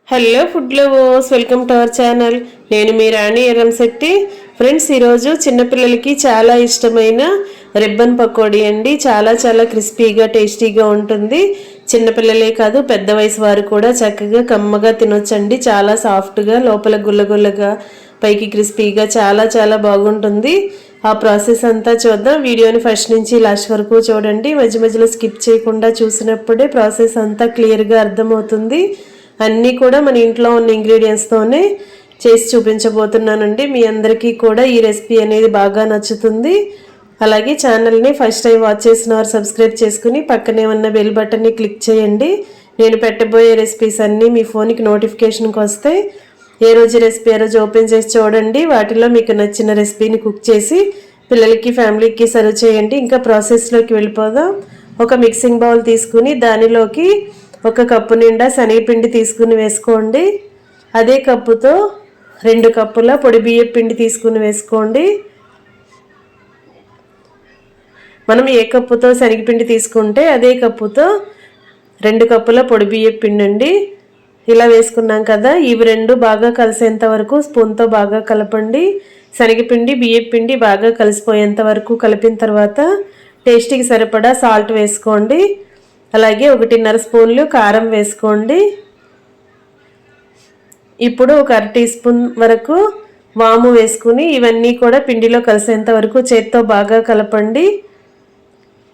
Hello food lovers, welcome to our channel. నేను మీ రాణి Erramsetti. Friends, ఈరోజు చిన్నపిల్లలకి చాలా ఇష్టమైన రిబ్బన్ పకోడీ అండి. చాలా చాలా క్రిస్పీగా టేస్టీగా ఉంటుంది. చిన్నపిల్లలే కాదు, పెద్ద వయసు వారు కూడా చక్కగా కమ్మగా తినొచ్చండి. చాలా సాఫ్ట్గా, లోపల గుల్లగుల్లగా, పైకి క్రిస్పీగా చాలా చాలా బాగుంటుంది. ఆ ప్రాసెస్ అంతా చూద్దాం. వీడియోని ఫస్ట్ నుంచి లాస్ట్ వరకు చూడండి. మధ్య మధ్యలో స్కిప్ చేయకుండా చూసినప్పుడే ప్రాసెస్ అంతా క్లియర్గా అర్థమవుతుంది. అన్నీ కూడా మన ఇంట్లో ఉన్న ఇంగ్రీడియంట్స్తోనే చేసి చూపించబోతున్నానండి. మీ అందరికీ కూడా ఈ రెసిపీ అనేది బాగా నచ్చుతుంది. అలాగే ఛానల్ని ఫస్ట్ టైం వాచ్ చేసిన వారు సబ్స్క్రైబ్ చేసుకుని పక్కనే ఉన్న బెల్ బటన్ని క్లిక్ చేయండి. నేను పెట్టబోయే రెసిపీస్ అన్నీ మీ ఫోన్కి నోటిఫికేషన్కి వస్తాయి. ఏ రోజు రెసిపీ ఆ రోజు ఓపెన్ చేసి చూడండి. వాటిలో మీకు నచ్చిన రెసిపీని కుక్ చేసి పిల్లలకి ఫ్యామిలీకి సర్వ్ చేయండి. ఇంకా ప్రాసెస్లోకి వెళ్ళిపోదాం. ఒక మిక్సింగ్ బౌల్ తీసుకుని దానిలోకి 1 కప్పు నిండా శనగపిండి తీసుకుని వేసుకోండి. అదే కప్పుతో 2 కప్పుల పొడి బియ్యం పిండి తీసుకుని వేసుకోండి. మనం ఏ కప్పుతో శనగపిండి తీసుకుంటే అదే కప్పుతో 2 కప్పుల పొడి బియ్యం పిండి అండి. ఇలా వేసుకున్నాం కదా, ఇవి రెండు బాగా కలిసేంత వరకు స్పూన్తో బాగా కలపండి. శనగపిండి బియ్యం పిండి బాగా కలిసిపోయేంత వరకు కలిపిన తర్వాత టేస్ట్కి సరిపడా సాల్ట్ వేసుకోండి. అలాగే 1.5 స్పూన్లు కారం వేసుకోండి. ఇప్పుడు 1 అర టీ స్పూన్ వరకు వాము వేసుకుని ఇవన్నీ కూడా పిండిలో కలిసేంత వరకు చేత్తో బాగా కలపండి.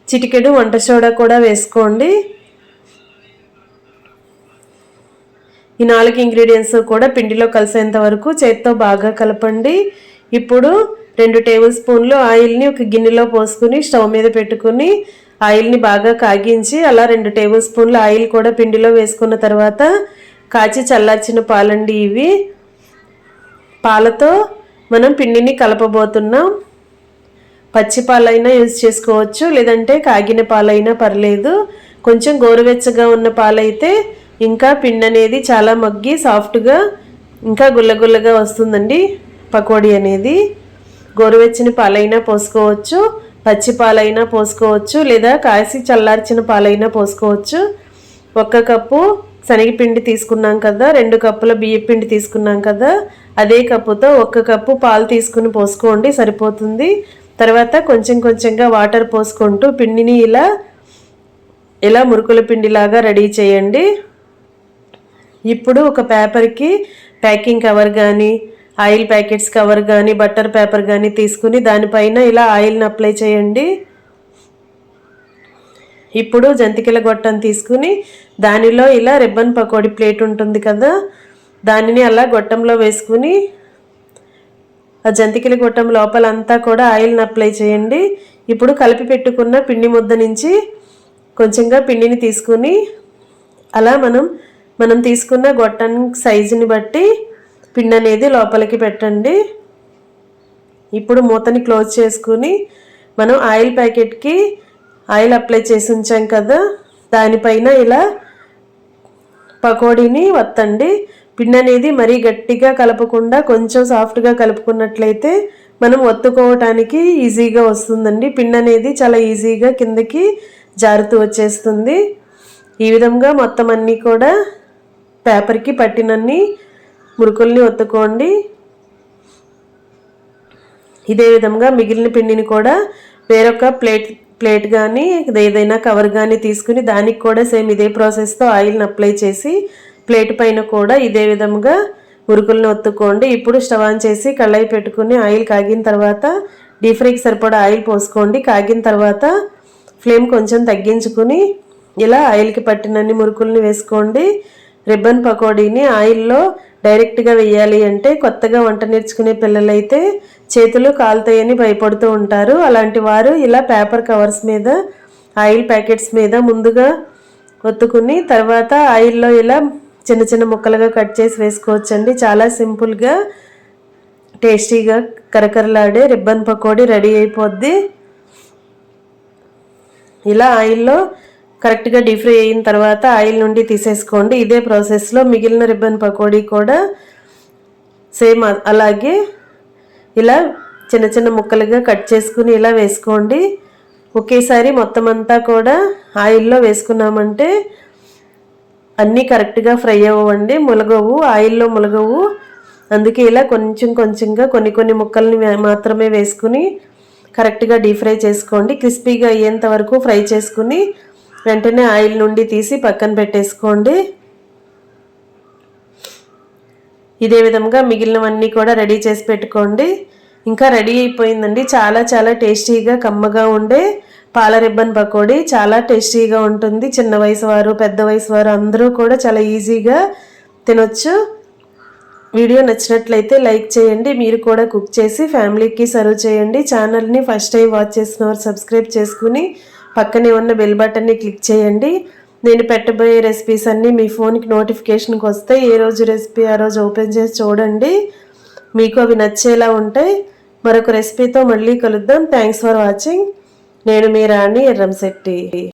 చిటికెడు వంట సోడా కూడా వేసుకోండి. ఈ 4 ఇంగ్రీడియంట్స్ కూడా పిండిలో కలిసేంత వరకు చేత్తో బాగా కలపండి. ఇప్పుడు 2 టేబుల్ స్పూన్లు ఆయిల్ని ఒక గిన్నెలో పోసుకుని స్టవ్ మీద పెట్టుకుని ఆయిల్ని బాగా కాగించి అలా 2 టేబుల్ స్పూన్ల ఆయిల్ కూడా పిండిలో వేసుకున్న తర్వాత కాచి చల్లార్చిన పాలండి ఇవి. పాలతో మనం పిండిని కలపబోతున్నాం. పచ్చి పాలైనా యూజ్ చేసుకోవచ్చు, లేదంటే కాగిన పాలైనా పర్లేదు. కొంచెం గోరువెచ్చగా ఉన్న పాలైతే ఇంకా పిండి అనేది చాలా మగ్గి సాఫ్ట్గా ఇంకా గుల్లగుల్లగా వస్తుందండి పకోడీ అనేది. గోరువెచ్చని పాలైనా పోసుకోవచ్చు, పచ్చి పాలైనా పోసుకోవచ్చు, లేదా కాసి చల్లార్చిన పాలైనా పోసుకోవచ్చు. 1 కప్పు శనగపిండి తీసుకున్నాం కదా, 2 కప్పుల బియ్యం పిండి తీసుకున్నాం కదా, అదే కప్పుతో 1 కప్పు పాలు తీసుకుని పోసుకోండి, సరిపోతుంది. తర్వాత కొంచెం కొంచెంగా వాటర్ పోసుకుంటూ పిండిని ఇలా మురుకుల పిండిలాగా రెడీ చేయండి. ఇప్పుడు ఒక పేపర్కి ప్యాకింగ్ కవర్ కానీ, ఆయిల్ ప్యాకెట్స్ కవర్ కానీ, బటర్ పేపర్ కానీ తీసుకుని దానిపైన ఇలా ఆయిల్ని అప్లై చేయండి. ఇప్పుడు జంతికల గొట్టం తీసుకుని దానిలో ఇలా రిబ్బన్ పకోడీ ప్లేట్ ఉంటుంది కదా, దానిని అలా గొట్టంలో వేసుకుని ఆ జంతికల గొట్టం లోపలంతా కూడా ఆయిల్ని అప్లై చేయండి. ఇప్పుడు కలిపి పెట్టుకున్న పిండి ముద్ద నుంచి కొంచెంగా పిండిని తీసుకుని అలా మనం తీసుకున్న గొట్టం సైజుని బట్టి పిండి అనేది లోపలికి పెట్టండి. ఇప్పుడు మూతని క్లోజ్ చేసుకుని మనం ఆయిల్ ప్యాకెట్కి ఆయిల్ అప్లై చేసి ఉంచాం కదా, దానిపైన ఇలా పకోడీని వత్తండి. పిండి అనేది మరీ గట్టిగా కలపకుండా కొంచెం సాఫ్ట్గా కలుపుకున్నట్లయితే మనం ఒత్తుకోవటానికి ఈజీగా వస్తుందండి. పిండి అనేది చాలా ఈజీగా కిందకి జారుతూ వచ్చేస్తుంది. ఈ విధంగా మొత్తం అన్నీ కూడా పేపర్కి పట్టినన్ని మురుకుల్ని ఒత్తుకోండి. ఇదే విధంగా మిగిలిన పిండిని కూడా వేరొక ప్లేట్ కానీ ఏదైనా కవర్ కానీ తీసుకుని దానికి కూడా సేమ్ ఇదే ప్రాసెస్తో ఆయిల్ని అప్లై చేసి ప్లేట్ పైన కూడా ఇదే విధంగా మురుకుల్ని ఒత్తుకోండి. ఇప్పుడు స్టవ్ ఆన్ చేసి కళాయి పెట్టుకుని ఆయిల్ కాగిన తర్వాత డీప్ ఫ్రైకి సరిపడా ఆయిల్ పోసుకోండి. కాగిన తర్వాత ఫ్లేమ్ కొంచెం తగ్గించుకుని ఇలా ఆయిల్కి పట్టినన్ని మురుకుల్ని వేసుకోండి. రిబ్బన్ పకోడీని ఆయిల్లో డైరెక్ట్గా వేయాలి అంటే కొత్తగా వంట నేర్చుకునే పిల్లలైతే చేతులు కాలుతాయని భయపడుతూ ఉంటారు. అలాంటి వారు ఇలా పేపర్ కవర్స్ మీద, ఆయిల్ ప్యాకెట్స్ మీద ముందుగా ఒత్తుకుని తర్వాత ఆయిల్లో ఇలా చిన్న చిన్న ముక్కలుగా కట్ చేసి వేసుకోవచ్చండి. చాలా సింపుల్గా టేస్టీగా కరకరలాడే రిబ్బన్ పకోడీ రెడీ అయిపోద్ది. ఇలా ఆయిల్లో కరెక్ట్గా డీప్ ఫ్రై అయిన తర్వాత ఆయిల్ నుండి తీసేసుకోండి. ఇదే ప్రాసెస్లో మిగిలిన రిబ్బన్ పకోడీ కూడా సేమ్ అలాగే ఇలా చిన్న చిన్న ముక్కలుగా కట్ చేసుకుని ఇలా వేసుకోండి. ఒకేసారి మొత్తం అంతా కూడా ఆయిల్లో వేసుకున్నామంటే అన్నీ కరెక్ట్గా ఫ్రై అవ్వండి, ములగవు, ఆయిల్లో ములగవు. అందుకే ఇలా కొంచెం కొంచెంగా కొన్ని ముక్కల్ని మాత్రమే వేసుకుని కరెక్ట్గా డీప్ ఫ్రై చేసుకోండి. క్రిస్పీగా అయ్యేంత వరకు ఫ్రై చేసుకుని వెంటనే ఆయిల్ నుండి తీసి పక్కన పెట్టేసుకోండి. ఇదే విధంగా మిగిలినవన్నీ కూడా రెడీ చేసి పెట్టుకోండి. ఇంకా రెడీ అయిపోయిందండి. చాలా చాలా టేస్టీగా కమ్మగా ఉండే పాల రిబ్బన్ పకోడీ. చాలా టేస్టీగా ఉంటుంది. చిన్న వయసు వారు, పెద్ద వయసు వారు అందరూ కూడా చాలా ఈజీగా తినొచ్చు. వీడియో నచ్చినట్లయితే లైక్ చేయండి. మీరు కూడా కుక్ చేసి ఫ్యామిలీకి సర్వ్ చేయండి. ఛానల్ని ఫస్ట్ టైం వాచ్ చేసిన వారు సబ్స్క్రైబ్ చేసుకుని పక్కనే ఉన్న బెల్ బటన్ని క్లిక్ చేయండి. నేను పెట్టబోయే రెసిపీస్ అన్నీ మీ ఫోన్కి నోటిఫికేషన్కి వస్తాయి. ఏ రోజు రెసిపీ ఆ రోజు ఓపెన్ చేసి చూడండి. మీకు అవి నచ్చేలా ఉంటాయి. మరొక రెసిపీతో మళ్ళీ కలుద్దాం. Thanks for watching. నేను మీ రాణి ఎర్రంశెట్టి.